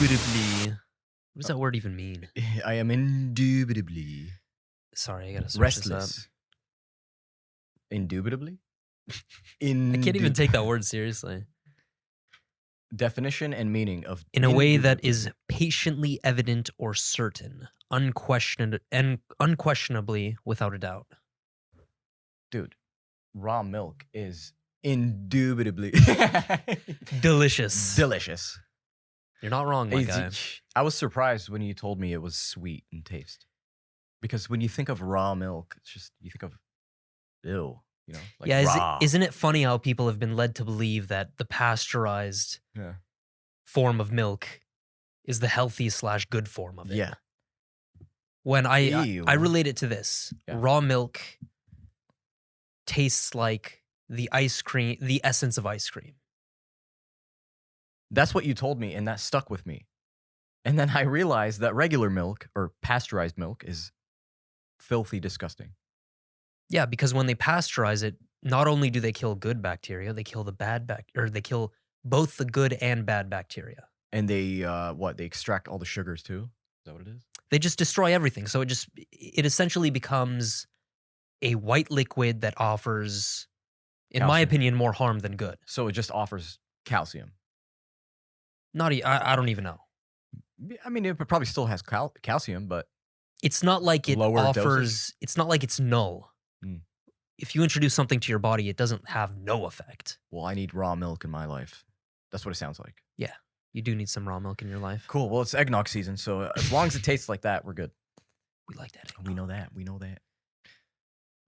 indubitably. What does that word even mean? I am indubitably Sorry, I gotta search this up. restless. Indubitably? I can't even take that word seriously. Definition and meaning of In a way that indubitably. is patiently evident or certain, unquestionably without a doubt. Dude, raw milk is indubitably Delicious. delicious. You're not wrong, my guy. I was surprised when you told me it was sweet in taste. Because when you think of raw milk, it's just, you think of, ew, you know? Like Yeah, raw. isn't it funny how people have been led to believe that the pasteurized Yeah. form of milk is the healthy/good form of it? Yeah. When I Ew. relate it to this, Yeah. raw milk tastes like the ice cream, the essence of ice cream. That's what you told me, and that stuck with me. And then I realized that regular milk or pasteurized milk is filthy disgusting. Yeah, because when they pasteurize it, not only do they kill good bacteria, they kill the bad or they kill both the good and bad bacteria. And they, they extract all the sugars too? Is that what it is? They just destroy everything. So it essentially becomes a white liquid that offers, in my Calcium. opinion, more harm than good. So it just offers calcium. I don't even know. I mean, it probably still has calcium, but It's not like it Lower offers, doses? it's not like it's null. Mm. If you introduce something to your body, it doesn't have no effect. well, I need raw milk in my life. That's what it sounds like. You do need some raw milk in your life. Cool. Well, it's eggnog season, so as long as it tastes like that, we're good. We like that. We know that. We know that.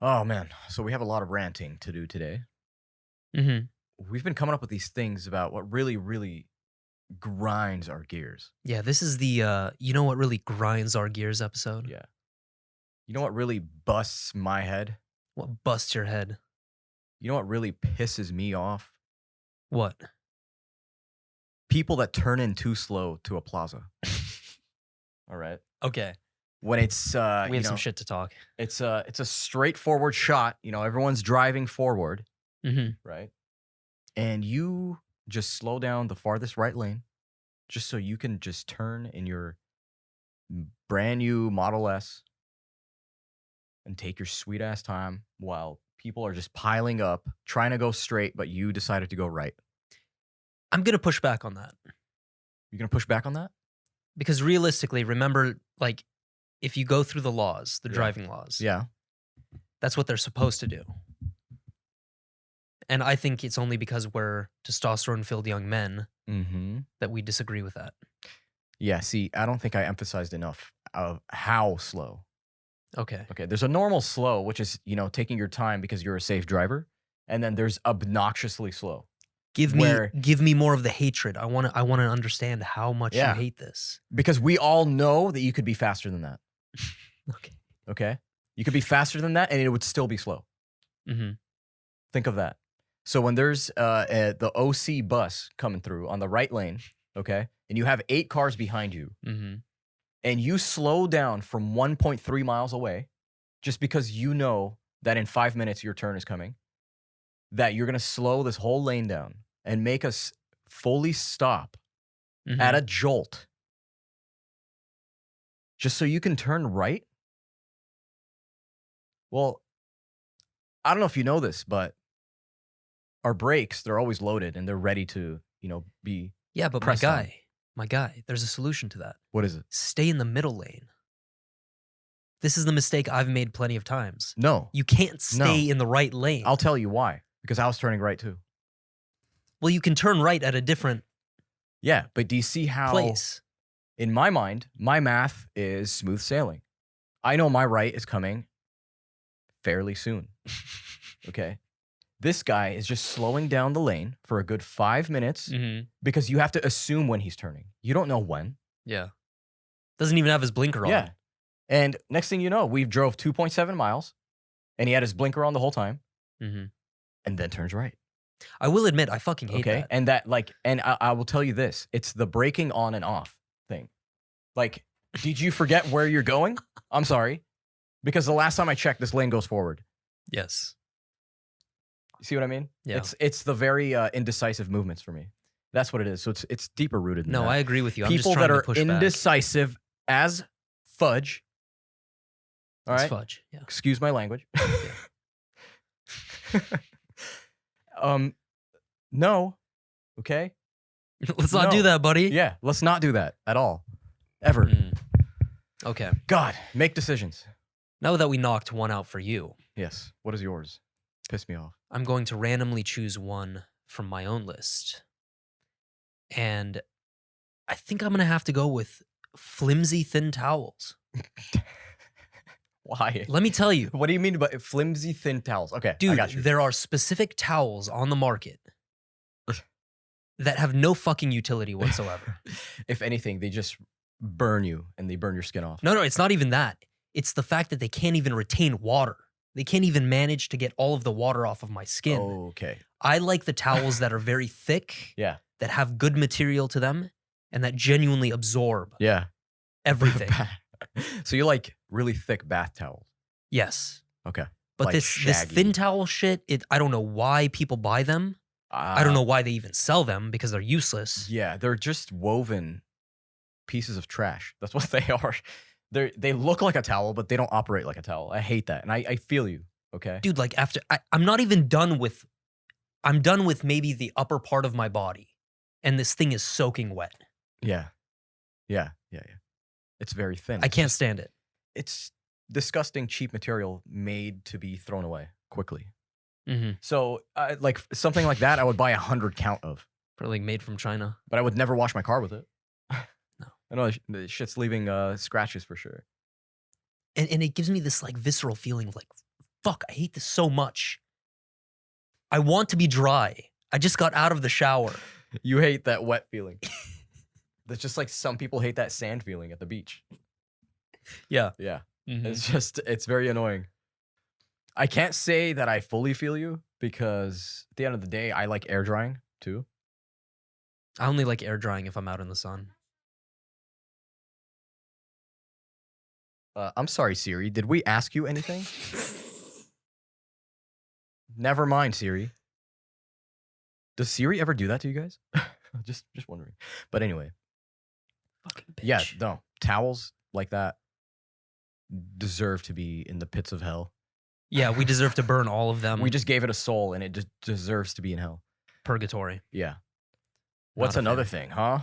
Oh, man. So we have a lot of ranting to do today. Mm-hmm. We've been coming up with these things about what really, really grinds our gears. Yeah, this is the, you know what really grinds our gears episode? Yeah. You know what really busts my head? What busts your head? You know what really pisses me off? What? People that turn in too slow to a plaza. All right. Okay. When it's We have you some know, shit to talk. it's a straightforward shot. You know, everyone's driving forward, Mm-hmm. right? And you just slow down the farthest right lane, just so you can just turn in your brand new Model S and take your sweet ass time while people are just piling up, trying to go straight, but you decided to go right. I'm going to push back on that. You're gonna push back on that? Because realistically, remember, like, if you go through the laws, the Yeah. driving laws, Yeah. that's what they're supposed to do. And I think it's only because we're testosterone-filled young men Mm-hmm. that we disagree with that. Yeah. See, I don't think I emphasized enough of how slow. Okay. Okay, there's a normal slow, which is, taking your time because you're a safe driver, and then there's obnoxiously slow. Give Where- me more of the hatred. I want to understand how much Yeah. you hate this. Because we all know that you could be faster than that. Okay. Okay? You could be faster than that and it would still be slow. Mm-hmm. Think of that. So when there's the OC bus coming through on the right lane, okay, and you have 8 cars behind you, Mm-hmm. and you slow down from 1.3 miles away just because you know that in 5 minutes your turn is coming, that you're going to slow this whole lane down and make us fully stop Mm-hmm. at a jolt just so you can turn right? Well, I don't know if you know this, but our brakes, they're always loaded and they're ready to, be... Yeah, but press my guy, there's a solution to that. What is it? Stay in the middle lane. This is the mistake I've made plenty of times. No. You can't stay in the right lane. I'll tell you why. Because I was turning right too. Well, you can turn right at a different Yeah, but do you see how... place. In my mind, my math is smooth sailing. I know my right is coming fairly soon. Okay? This guy is just slowing down the lane for a good 5 minutes Mm-hmm. because you have to assume when he's turning. You don't know when. Yeah. Doesn't even have his blinker on. Yeah. And next thing you know, we drove 2.7 miles and he had his blinker on the whole time Mm-hmm. and then turns right. I will admit, I fucking hate Okay? that. And that, and I will tell you this, it's the braking on and off thing. Like, did you forget where you're going? I'm sorry. Because the last time I checked, this lane goes forward. Yes. You see what I mean? Yeah. It's the very indecisive movements for me. That's what it is. So it's deeper rooted than No, that. I agree with you. I'm just People trying that to are push back. indecisive as fudge. All It's right. fudge. Yeah. Excuse my language. No. Okay. Let's not do No. that, buddy. Yeah. Let's not do that at all. Ever. Okay. God, make decisions. Now that we knocked one out for you, Yes. What is yours? Piss me off. I'm going to randomly choose one from my own list. And I think I'm going to have to go with flimsy thin towels. Why? Let me tell you, What do you mean by flimsy thin towels? Okay, I dude, got you. there are specific towels on the market that have no fucking utility whatsoever. If anything, they just burn you and they burn your skin off. No, it's not even that. It's the fact that they can't even retain water. They can't even manage to get all of the water off of my skin. Okay. I like the towels that are very thick, Yeah. that have good material to them, and that genuinely absorb Yeah. everything. So you like really thick bath towels? Yes. Okay. But Like this shaggy. thin towel shit, I don't know why people buy them. I don't know why they even sell them because they're useless. Yeah, they're just woven pieces of trash. That's what they are. They look like a towel, but they don't operate like a towel. I hate that, and I feel you. Okay. Dude, like after I'm not even done with. I'm done with maybe the upper part of my body, and this thing is soaking wet. Yeah. It's very thin. I It's can't just- stand it. It's disgusting, cheap material made to be thrown away quickly. Mm-hmm. So, like something like that, I would buy 100 count of, Probably made from China. but I would never wash my car with it. No. I know the shit's leaving scratches for sure. And it gives me this like visceral feeling of like, fuck, I hate this so much. I want to be dry. I just got out of the shower. You hate that wet feeling. That's just like some people hate that sand feeling at the beach. Yeah. Yeah. Mhm. It's very annoying. I can't say that I fully feel you because at the end of the day, I like air drying too. I only like air drying if I'm out in the sun. I'm sorry, Siri. Did we ask you anything? Never mind, Siri. Does Siri ever do that to you guys? just wondering. But anyway, Fucking bitch. yeah, no. Towels like that deserve to be in the pits of hell. Yeah, we deserve to burn all of them. We just gave it a soul and it just deserves to be in hell. Purgatory. Yeah. What's a another fan. thing, huh?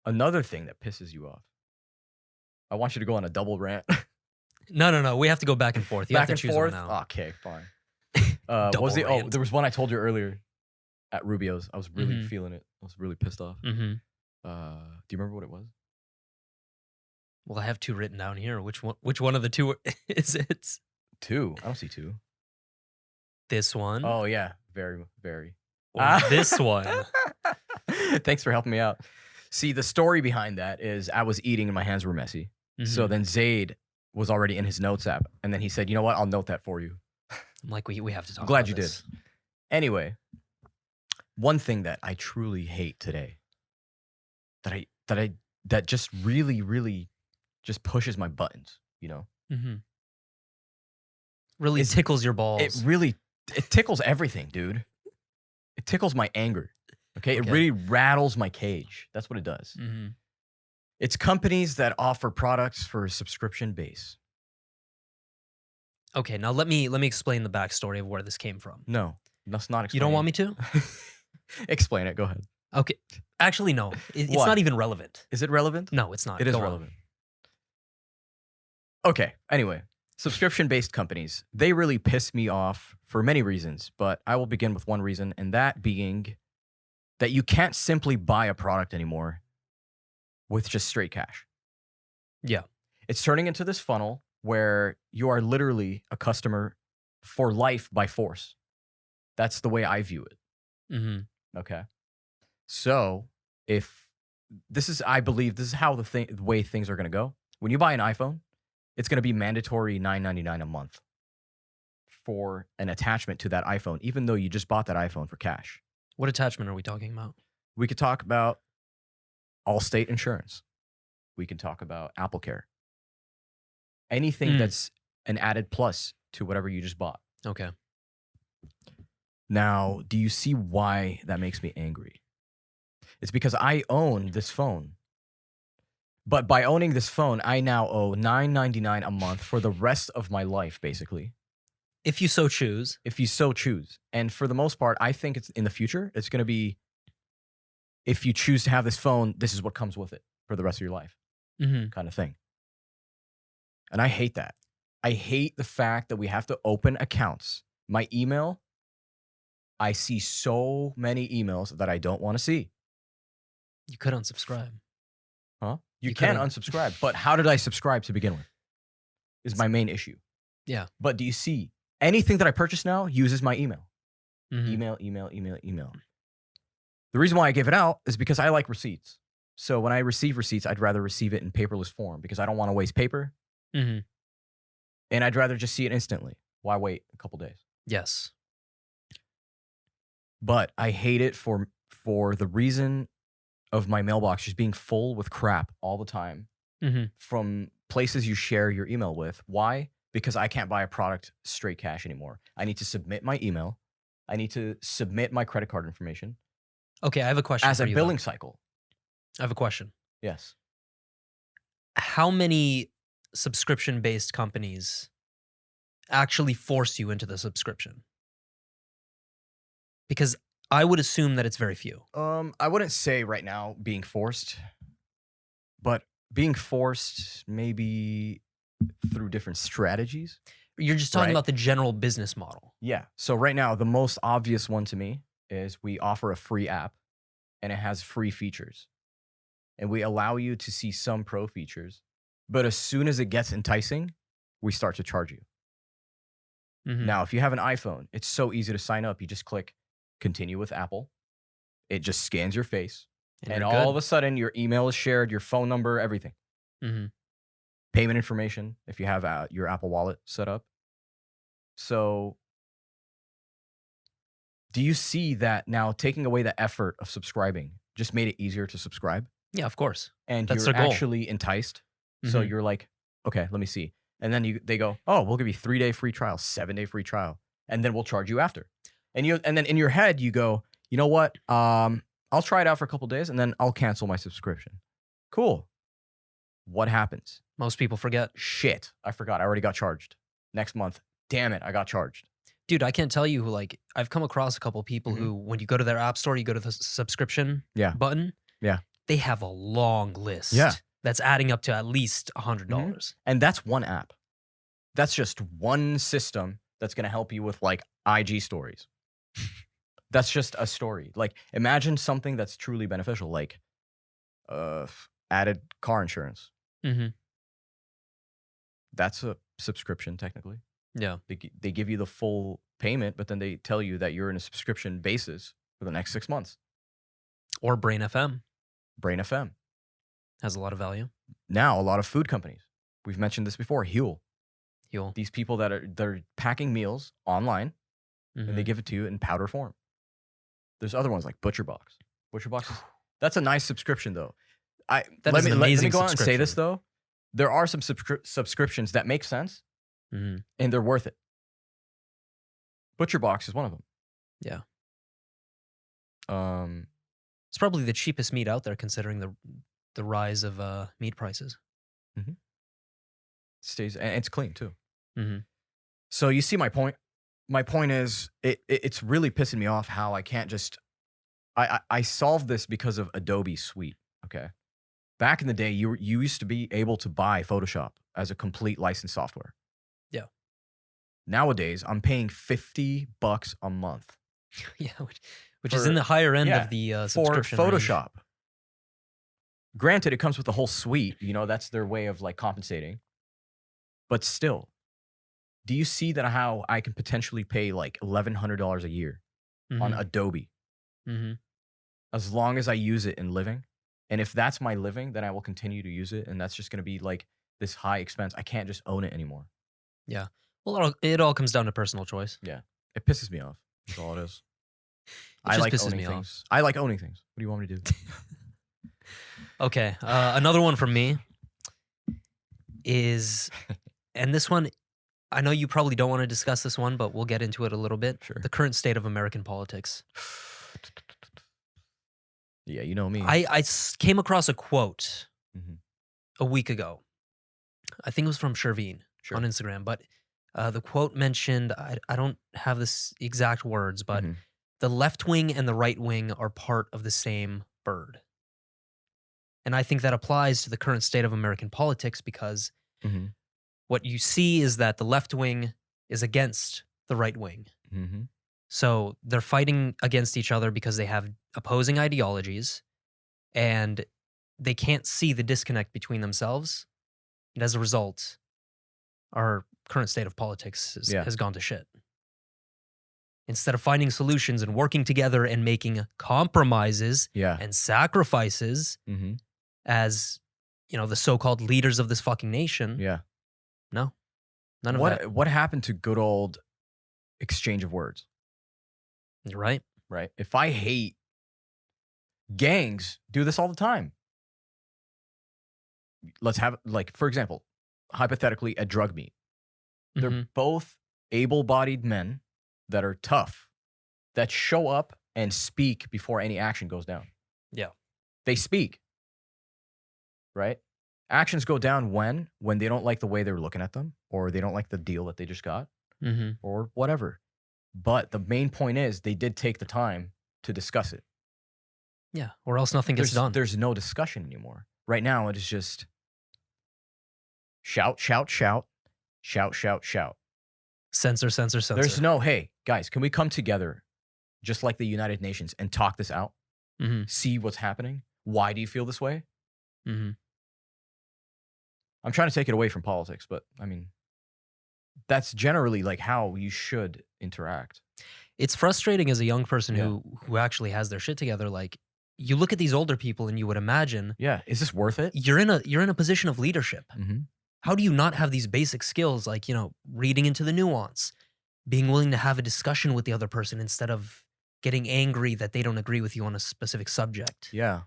Another thing that pisses you off. I want you to go on a double rant. No. We have to go back and forth. You Back have to and choose forth. one now. Okay, fine. What was Double the? Oh, rant. there was one I told you earlier at Rubio's. I was really Mhm. feeling it. I was really pissed off. Mm-hmm. Do you remember what it was? Well, I have two written down here. Which one of the two is it? Two. I don't see two. This one Oh yeah, very. or this one? Thanks for helping me out. See, the story behind that is I was eating and my hands were messy. So Mhm. then Zaid was already in his notes app, and then he said, "You know what? I'll note that for you." I'm like, we have to talk. Glad about you did. this. Anyway, one thing that I truly hate today, that just really just pushes my buttons, you know? Mm-hmm. Really It's- tickles your balls. It tickles everything, dude. It tickles my anger. Okay? It Okay. really rattles my cage. That's what it does. Mm-hmm. It's companies that offer products for a subscription base. Okay, now let me explain the backstory of where this came from. No, that's not explain. You don't want me to? Explain it. Go ahead. Okay. Actually, no. It's Why? not even relevant. Is it relevant? No, it's not. It is Go on. relevant. Okay. Anyway, subscription-based companies, they really piss me off for many reasons, but I will begin with one reason, and that being that you can't simply buy a product anymore with just straight cash. Yeah. It's turning into this funnel where you are literally a customer for life by force. That's the way I view it. Mm-hmm. Okay. So if this is, I believe this is how the way things are going to go. When you buy an iPhone, it's going to be mandatory $9.99 a month for an attachment to that iPhone, even though you just bought that iPhone for cash. What attachment are we talking about? We could talk about Allstate insurance. We can talk about Apple Care. Anything Mm. that's an added plus to whatever you just bought. Okay. Now, do you see why that makes me angry? It's because I own this phone. But by owning this phone, I now owe $9.99 a month for the rest of my life, basically, If you so choose. if you so choose. And for the most part, I think it's in the future, it's going to be, if you choose to have this phone, this is what comes with it for the rest of your life, Mm-hmm. kind of thing. And I hate that. I hate the fact that we have to open accounts. My email, I see so many emails that I don't want to see. You could unsubscribe. Huh? You You can couldn't. unsubscribe, but how did I subscribe to begin with? Is my main issue. Yeah. But do you see anything that I purchase now uses my email? Mm-hmm. Email. The reason why I give it out is because I like receipts. So when I receive receipts, I'd rather receive it in paperless form because I don't want to waste paper. Mm-hmm. And I'd rather just see it instantly. Why wait a couple days? Yes. But I hate it for the reason of my mailbox just being full with crap all the time Mm-hmm. from places you share your email with. Why? Because I can't buy a product straight cash anymore. I need to submit my email. I need to submit my credit card information Okay, I have a question as for a you, billing though. cycle. I have a question. Yes. How many subscription-based companies actually force you into the subscription? Because I would assume that it's very few. I wouldn't say right now being forced, but being forced maybe through different strategies. You're just talking Right. about the general business model. Yeah. So right now, the most obvious one to me is we offer a free app and it has free features. And we allow you to see some pro features. But as soon as it gets enticing, we start to charge you. Mhm. Now, if you have an iPhone, it's so easy to sign up. You just click continue with Apple. It just scans your face. And you're all good. of a sudden, your email is shared, your phone number, everything. Mhm. Payment information if you have your Apple Wallet set up. So, do you see that now taking away the effort of subscribing just made it easier to subscribe? Yeah, of course. And That's you're their goal. actually enticed. So Mhm. you're like, okay, let me see. And then they go, oh, we'll give you 3-day free trial, 7-day free trial, and then we'll charge you after. And then in your head you go, you know what? I'll try it out for a couple days and then I'll cancel my subscription. Cool. What happens? Most people forget. Shit, I forgot. I already got charged. Next month, damn it, I got charged. Dude, I can't tell you who, like, I've come across a couple people Mhm. who, when you go to their app store, you go to the subscription Yeah. button. Yeah. They have a long list. Yeah. That's adding up to at least $100. And that's one app. That's just one system that's going to help you with like IG stories. That's just a story. Like imagine something that's truly beneficial, like added car insurance. Mm-hmm. That's a subscription technically. Yeah. They give you the full payment, but then they tell you that you're in a subscription basis for the next 6 months. Or Brain FM Brain FM. has a lot of value. Now, a lot of food companies. We've mentioned this before. Huel. You'll. These people they're packing meals online and they Mhm. give it to you in powder form. There's other ones like ButcherBox. ButcherBox is that's a nice subscription though. That Let is me an let me amazing go on and say this subscription. though. There are some subscriptions that make sense Mhm. and they're worth it. ButcherBox is one of them. Yeah. Um, It's probably the cheapest meat out there, considering the rise of meat prices. stays and it's clean too. Mm-hmm. So you see my point. My point is it's really pissing me off how I can't just I solved this because of Adobe Suite. Okay. Back in the day, you used to be able to buy Photoshop as a complete licensed software. Yeah. Nowadays, I'm paying $50 a month Yeah, which is in the higher end of the for subscription range. Photoshop. Granted, it comes with the whole suite. You know, that's their way of like compensating. But still, do you see that how I can potentially pay like $1,100 a year on Mhm. Adobe Mhm. as long as I use it in living? And if that's my living, then I will continue to use it. And that's just going to be like this high expense. I can't just own it anymore. Yeah. Well, it all comes down to personal choice. It pisses me off. That's all it is. It I just like pisses owning me off. things. I like owning things. What do you want me to do? Okay. Another one from me is, and this one, I know you probably don't want to discuss this one, but we'll get into it a little bit. Sure. The current state of American politics. Yeah, you know me. Came across a quote Mhm. a week ago. I think it was from Sherveen Sure. on Instagram, but the quote mentioned, I don't have this exact words, but Mhm. the left wing and the right wing are part of the same bird. And I think that applies to the current state of American politics because Mhm. what you see is that the left wing is against the right wing. Mhm. So they're fighting against each other because they have opposing ideologies and they can't see the disconnect between themselves. And as a result, our current state of politics Yeah. has gone to shit. Instead of finding solutions and working together and making compromises Yeah. and sacrifices Mhm. as, the so-called leaders of this fucking nation, Yeah. no, none of that. What happened to good old exchange of words, Right? right? If I hate gangs do this all the time. Let's have, like, for example, hypothetically, a drug meet. They're Hmm. both able-bodied men that are tough, that show up and speak before any action goes down. Yeah. They speak, right? Actions go down when they don't like the way they're looking at them, or they don't like the deal that they just got, Hmm. or whatever. But the main point is they did take the time to discuss it. Yeah. Or else nothing gets done. There's no discussion anymore. Right now, it is just shout, shout, shout, shout, shout, shout. Censor, censor, censor. There's no, hey, guys, can we come together just like the United Nations and talk this out? Hmm. See what's happening? Why do you feel this way? Hmm. I'm trying to take it away from politics, but I mean, that's generally like how you should interact. It's frustrating as a young person Yeah. who actually has their shit together. Like, you look at these older people and you would imagine Yeah. Is this worth it? you're in a position of leadership. Mm-hmm. How do you not have these basic skills like, reading into the nuance, being willing to have a discussion with the other person instead of getting angry that they don't agree with you on a specific subject? Yeah.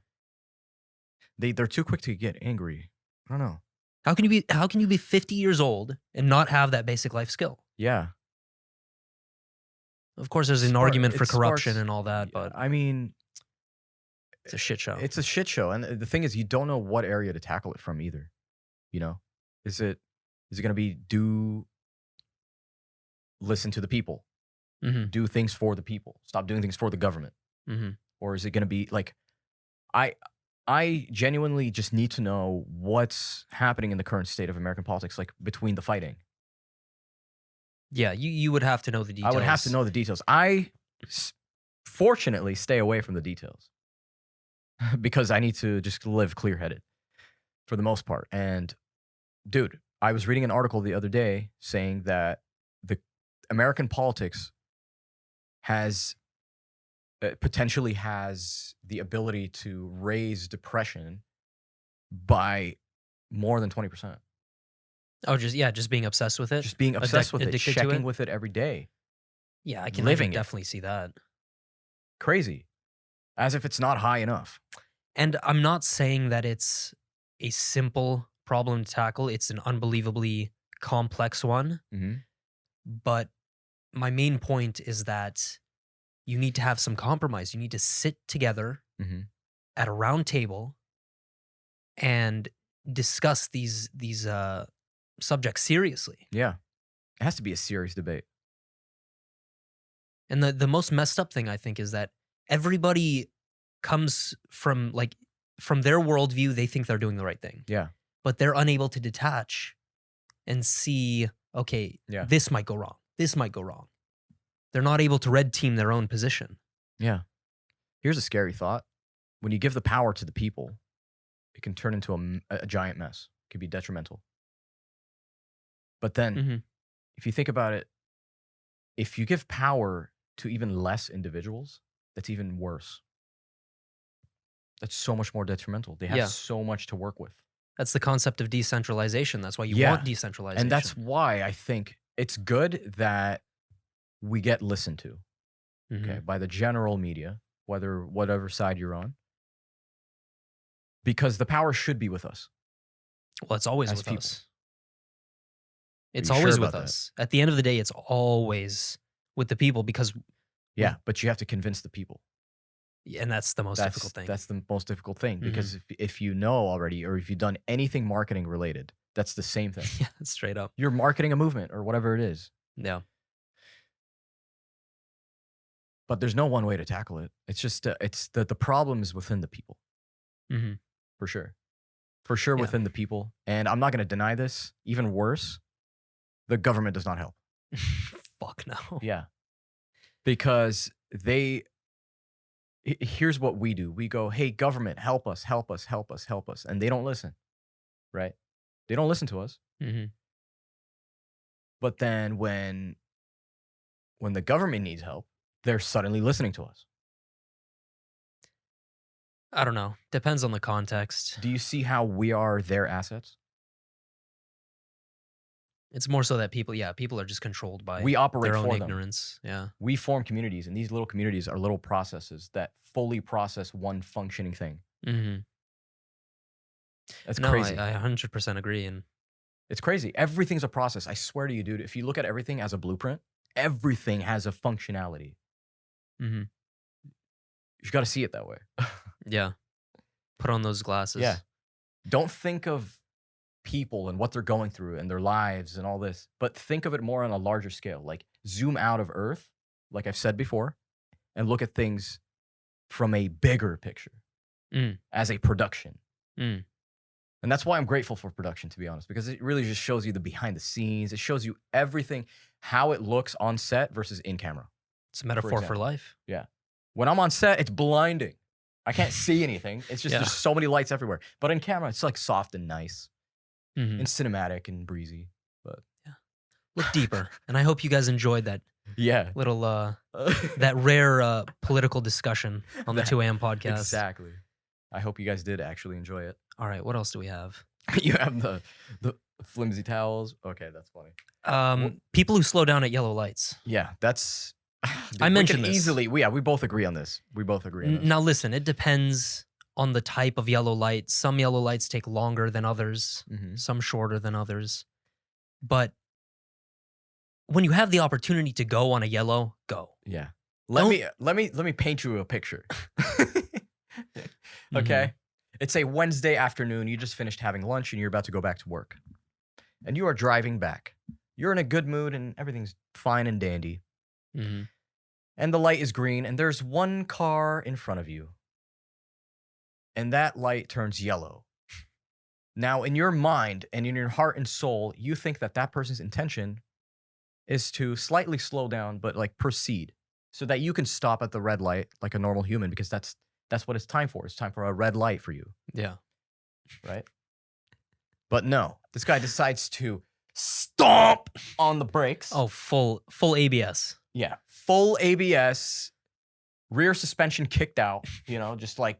They're too quick to get angry. I don't know. How can you be 50 years old and not have that basic life skill? Yeah. Of course there's an argument for It corruption sparks- and all that, but I mean, it's a shit show. it's a shit show. And the thing is, you don't know what area to tackle it from either. You know, is it going to be listen to the people, Mhm. do things for the people, stop doing things for the government, Mhm. or is it going to be like, I genuinely just need to know what's happening in the current state of American politics, like between the fighting. Yeah, you would have to know the details. I would have to know the details. Fortunately stay away from the details because I need to just live clear-headed for the most part. And dude, I was reading an article the other day saying that the American politics has potentially has the ability to raise depression by more than 20%. Oh, just being obsessed with it. Just being obsessed with it, addicted to checking it? with it every day. Yeah, I can living it. definitely see that. Crazy. As if it's not high enough. And I'm not saying that it's a simple problem to tackle. It's an unbelievably complex one. Mm-hmm. But my main point is that you need to have some compromise. You need to sit together Mm-hmm. at a round table and discuss these subjects seriously. Yeah. It has to be a serious debate. And the most messed up thing I think is that everybody comes from their worldview, they think they're doing the right thing. Yeah. But they're unable to detach and see, okay, Yeah. this might go wrong. This might go wrong. They're not able to red team their own position. Yeah. Here's a scary thought. When you give the power to the people, it can turn into a giant mess. It could be detrimental. But then, Mhm. if you think about it, if you give power to even less individuals, that's even worse. That's so much more detrimental. They have Yeah. so much to work with. That's the concept of decentralization. That's why you Yeah. want decentralization. And that's why I think it's good that we get listened to, Mhm. okay, by the general media, whatever side you're on. Because the power should be with us. Well, it's always as with people. us. It's you sure always about with that? us. At the end of the day, it's always with the people because Yeah, but you have to convince the people. And that's the most difficult thing. That's the most difficult thing, Mhm. because if you know already, or if you've done anything marketing related, that's the same thing. Yeah, straight up. You're marketing a movement or whatever it is, Yeah. but there's no one way to tackle it. It's just it's the problem is within the people, hmm for sure. For sure, Yeah. within the people. And I'm not going to deny this. Even worse, the government does not help. Fuck no. Yeah. Because here's what we do. We go, hey, government, help us, help us, help us, help us. And they don't listen, right? They don't listen to us. hmm But then when the government needs help, they're suddenly listening to us. I don't know. Depends on the context. Do you see how we are their assets? It's more so that people are just controlled by We operate their own for them. ignorance. Yeah. We form communities, and these little communities are little processes that fully process one functioning thing. hmm That's No, crazy. I 100% agree. And It's crazy. Everything's a process. I swear to you, dude. If you look at everything as a blueprint, everything has a functionality. hmm You got to see it that way. yeah, put on those glasses. Yeah. Don't think of people and what they're going through and their lives and all this, but think of it more on a larger scale. Like zoom out of Earth, like I've said before, and look at things from a bigger picture Mm. as a production. Mm. And that's why I'm grateful for production, to be honest, because it really just shows you the behind the scenes. It shows you everything, how it looks on set versus in camera. It's a metaphor for example. life. When I'm on set, it's blinding. I can't see anything. It's just Yeah. there's so many lights everywhere. But in camera, it's like soft and nice Mhm. and cinematic and breezy. Look deeper. And I hope you guys enjoyed that Yeah. little, that rare political discussion on the That- 2 a.m. podcast. Exactly. I hope you guys did actually enjoy it. All right. What else do we have? You have the flimsy towels. Okay, that's funny. People who slow down at yellow lights. Yeah, that's. Dude, I mentioned we can this. easily. We both agree on this. We both agree on this. Now, listen, it depends on the type of yellow light. Some yellow lights take longer than others, Mhm. some shorter than others. But when you have the opportunity to go on a yellow, go. Yeah. Don't- Let me paint you a picture. Okay. It's a Wednesday afternoon. You just finished having lunch and you're about to go back to work. And you are driving back. You're in a good mood and everything's fine and dandy. hmm And the light is green and there's one car in front of you. And that light turns yellow. Now, in your mind and in your heart and soul, you think that that person's intention is to slightly slow down, but like proceed so that you can stop at the red light like a normal human, because that's what it's time for. It's time for a red light for you, Yeah. right? But no, this guy decides to stomp on the brakes. Oh, full ABS. Yeah, full ABS, rear suspension kicked out,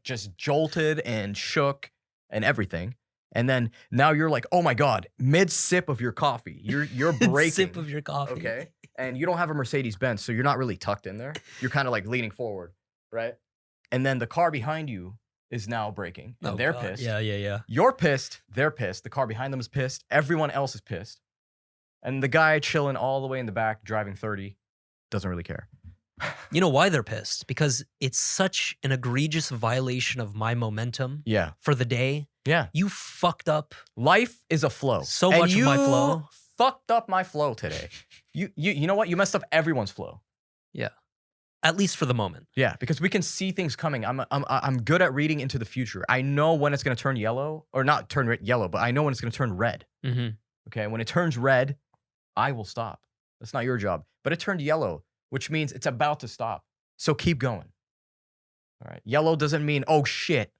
just jolted and shook and everything. And then now you're like, oh my God, mid sip of your coffee. You're braking. Sip of your coffee. Okay. And you don't have a Mercedes Benz, so you're not really tucked in there. You're kind of like leaning forward, right? And then the car behind you is now braking. And Oh, they're God. pissed. Yeah. You're pissed. They're pissed. The car behind them is pissed. Everyone else is pissed. And the guy chilling all the way in the back, driving 30, doesn't really care. You know why they're pissed? Because it's such an egregious violation of my momentum Yeah. for the day. Yeah. You fucked up. Life is a flow. So And much of my you flow. fucked up my flow today. You know what? You messed up everyone's flow. At least for the moment. Yeah, because we can see things coming. I'm good at reading into the future. I know when it's going to turn yellow, or not turn yellow, but I know when it's going to turn red. Mm-hmm. Okay, when it turns red, I will stop. That's not your job. But it turned yellow, which means it's about to stop. So keep going. All right. Yellow doesn't mean oh shit.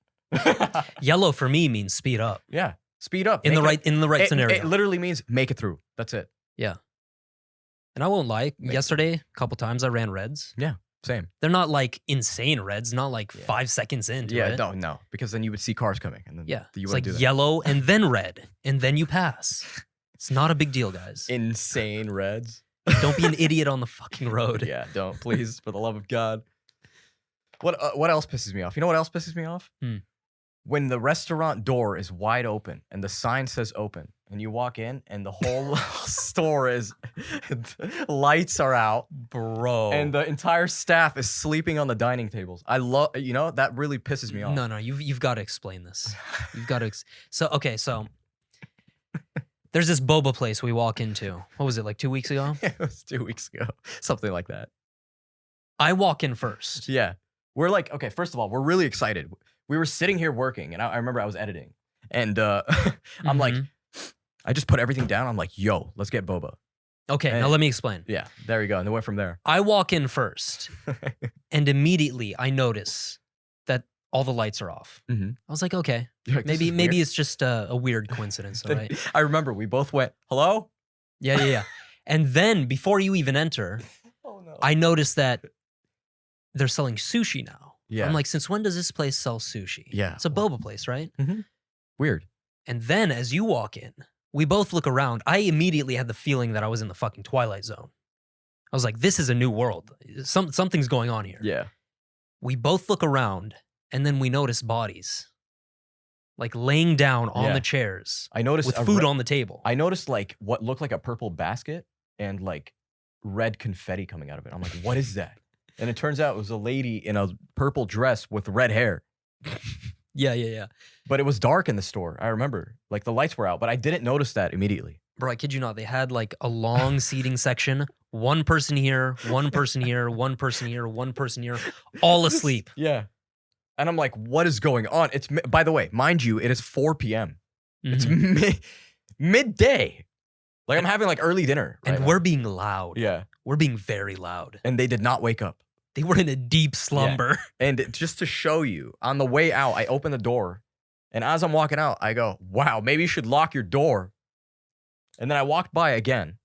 Yellow for me means speed up Yeah, speed up in the Make right it, scenario. It literally means make it through. That's it. And I won't lie. Make- Yesterday, a couple times I ran reds. Same. They're not like insane reds. Not like Yeah. 5 seconds into Yeah, it. no, because then you would see cars coming, and then Yeah, you it's wouldn't like do that. yellow and then red, and then you pass. It's not a big deal, guys. Insane reds. Don't be an idiot on the fucking road. Yeah, don't, please, for the love of God. What else pisses me off? You know what else pisses me off? Hmm. when the restaurant door is wide open and the sign says open and you walk in and the whole store is lights are out, Bro. and the entire staff is sleeping on the dining tables. I love, that really pisses me off. No, you've got to explain this. You've got to. So there's this boba place we walk into. What was it, like 2 weeks ago? It was 2 weeks ago, something like that. I walk in first. Yeah, we're like, okay, first of all, we're really excited. We were sitting here working, and I remember I was editing, and I'm like, I just put everything down. I'm like, yo, let's get boba. Okay, And- now let me explain. Yeah, there you go. And it went from there. I walk in first, and immediately I notice that all the lights are off. Mhm. I was like, okay, You're like, "This is maybe weird." it's just a weird coincidence, all right? I remember we both went, hello? Yeah. And then before you even enter, Oh, no. I noticed that they're selling sushi now. Yeah. I'm like, since when does this place sell sushi? Yeah. It's a boba place, right? Weird. And then as you walk in, we both look around. I immediately had the feeling that I was in the fucking Twilight Zone. I was like, this is a new world. Something's going on here. Yeah. We both look around, and then we notice bodies, like laying down on Yeah. the chairs I noticed with a food re- on the table. I noticed like what looked like a purple basket and like red confetti coming out of it. I'm like, what is that? And it turns out it was a lady in a purple dress with red hair. Yeah. But it was dark in the store. I remember. Like the lights were out, but I didn't notice that immediately. Bro, I kid you not. They had like a long seating section. One person here, one person here, one person here, one person here, all asleep. Yeah. And I'm like, what is going on? By the way, mind you, it is 4 p.m. It's midday. Like I'm having like early dinner. And right now. we're being loud. Yeah. We're being very loud. And they did not wake up. They were in a deep slumber. And just to show you, on the way out, I open the door. And as I'm walking out, I go, wow, maybe you should lock your door. And then I walked by again.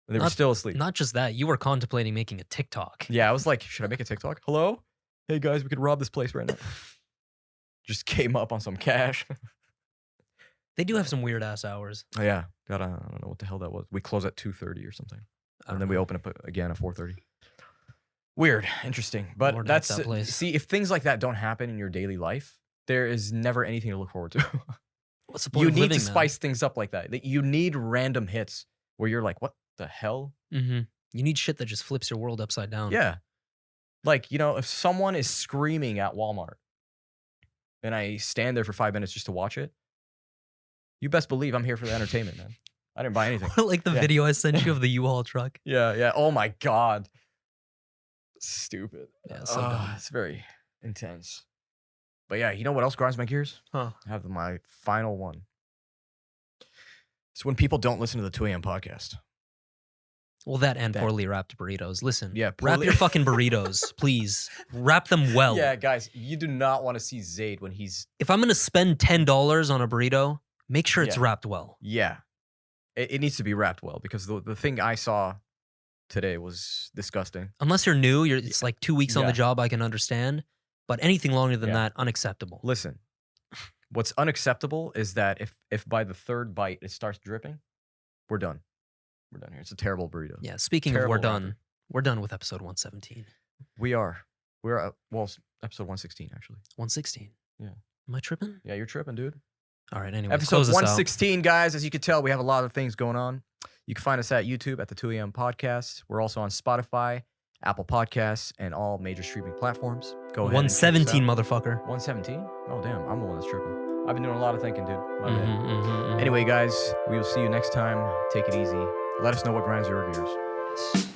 And they were still asleep. Not just that, you were contemplating making a TikTok. Yeah, I was like, should I make a TikTok? Hello? Hey guys, we could rob this place right now. Just came up on some cash. They do have some weird ass hours. Oh, yeah. God, I don't know what the hell that was. We close at 2:30 or something. And then we open up again at 4:30. Weird. Interesting. But Lord, that's, that place. see, if things like that don't happen in your daily life, there is never anything to look forward to. What's the point You of need living, to spice things up like that. You need random hits where you're like, what the hell? You need shit that just flips your world upside down. Yeah. Like, if someone is screaming at Walmart and I stand there for 5 minutes just to watch it, you best believe I'm here for the entertainment, man. I didn't buy anything. Like the video I sent you of the U-Haul truck. Yeah. Oh my God. Stupid. Yeah, so dumb. It's very intense. But yeah, you know what else grinds my gears? Huh. I have my final one. It's when people don't listen to the 2 a.m. podcast. Well, that and That- poorly wrapped burritos. Listen, Yeah, wrap poorly- your fucking burritos, please. Wrap them well. Yeah, guys, you do not want to see Zayd when he's... If I'm gonna spend $10 on a burrito, make sure it's Yeah. wrapped well. Yeah. It needs to be wrapped well because the thing I saw today was disgusting. Unless you're new, it's like 2 weeks on the Yeah. job, I can understand. But anything longer than Yeah. that, unacceptable. Listen, what's unacceptable is that if by the third bite it starts dripping, we're done. We're done here. It's a terrible burrito. Yeah, speaking of we're Terrible done, wrapper. we're done with episode 117. We're episode 116 actually. 116. Yeah. Am I tripping? Yeah, you're tripping, dude. All right, anyway. Episode close us out. 116, guys. As you can tell, we have a lot of things going on. You can find us at YouTube at the 2 a.m. podcast. We're also on Spotify, Apple Podcasts, and all major streaming platforms. Go ahead. 117, motherfucker. 117? Oh, damn. I'm the one that's tripping. I've been doing a lot of thinking, dude. My bad. Mhm. Anyway, guys, we will see you next time. Take it easy. Let us know what grinds your gears. Yes.